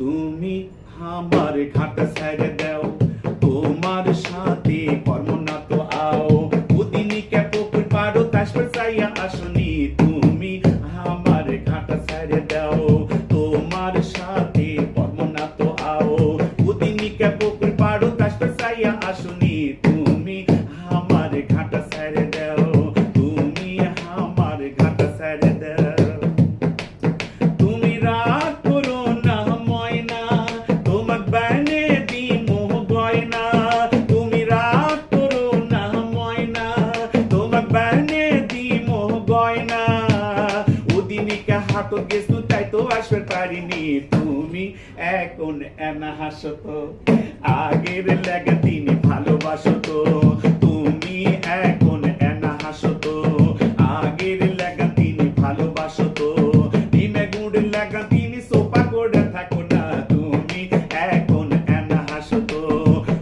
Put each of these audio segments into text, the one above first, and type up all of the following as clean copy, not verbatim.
তুমি আমার ঘাট ছেড়ে দাও, তোমার সাথে কর্ম না তো আও, উদিনিকে পুকুর পাড়ো তাসপর চাইয়া আসনি। তুমি আমার ঘাট ছেড়ে দাও, তোমার সাথে কর্ম না তো আও, উদিনিকে পুকুর পাড়ো তাসপর চাইয়া আসনি। তুমি আমার ঘাট ছেড়ে দাও, তুমি আমার ঘাট ছেড়ে দাও। তুমি রাগ করো না ময়না, তোমার বানে দিমো গয়না। তুমি রাগ করো না ময়না, তোমার বানে দিমো গয়না। ওদিনিকে হাতত গেছু তাই তো আসবে পারিনি। তুমি এখন এনা হাসো তো, আগের লেগে তিনি ভালোবাসো তো। তুমি এখন এনা হাসো তো, আগের লেগে তিনি ভালোবাসো তো। ডিমে গুড় লাগা তিনি সোপা করে থাকো না। তুমি এখন এনা হাসো তো,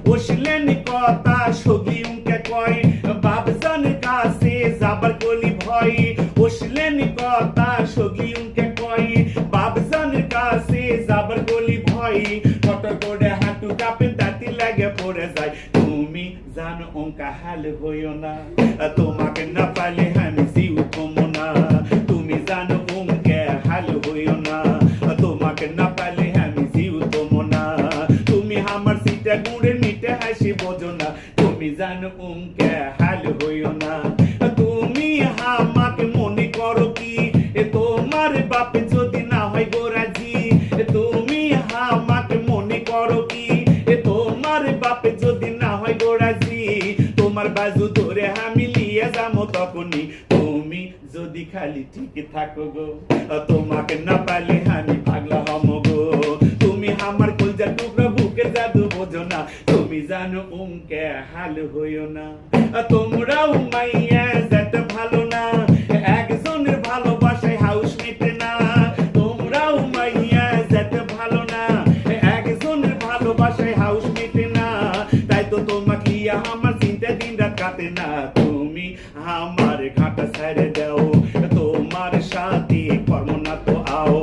বসলেন কথা সগি উনকে কয়, বাবজানের কাছে যাবার কলি ভয়। বসলেন কথা সগি উনকে কয়, বাবজানের কাছে যাবার কলি ভয়। কটর করে হাঁটু কাঁপে তাতি লাগে পড়ে যায়। তুমি জানো অঙ্কা হাল হইও না, তোমাকে না পাইলে আমি জিউ কমো না। তুমি জানো অঙ্কে হাল হইও না, তোমাকে না পাইলে আমি জিউ কমো না। তুমি আমার সিটে গুড়ে মিটে হাসি বোঝো না, তুমি জানো অঙ্কে হাল হইও না। তুমি আমাকে মনে করো কি, তোমার বাপে যদি না হয় গোরাজি। তুমি আমাকে মনে করো কি, তোমার বাপে যদি না হয় গোরাজি। তোমার বাজু ধরে আমি লিয়ে যাবো তখনই, তুমি যদি খালি ঠিক থাকো গো। তোমাকে না পাইলে আমি পাগলা হমো গো। তুমি আমার কলজার টুকরা বুকে জাদু বোঝো না, তুমি জানো উমকে হাল হইও না। তোমরাও মাইয়া যেতে ভালো না, একজনের ভালোবাসায় হাউস মেটে না। তোমরাও মাইয়া যেতে ভালো না, একজনের ভালোবাসায় হাউস মেটে না। তাই তো তোমাকে আমার চিন্তা দিন রাত কাটে না। তুমি আমার ঘাট ছেড়ে দাও, তোমার সাথে কর্ম না তো আও,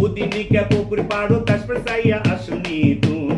উদিনিকে পুকুর পাড়ো তাসপর চাইয়া আসনি। তুমি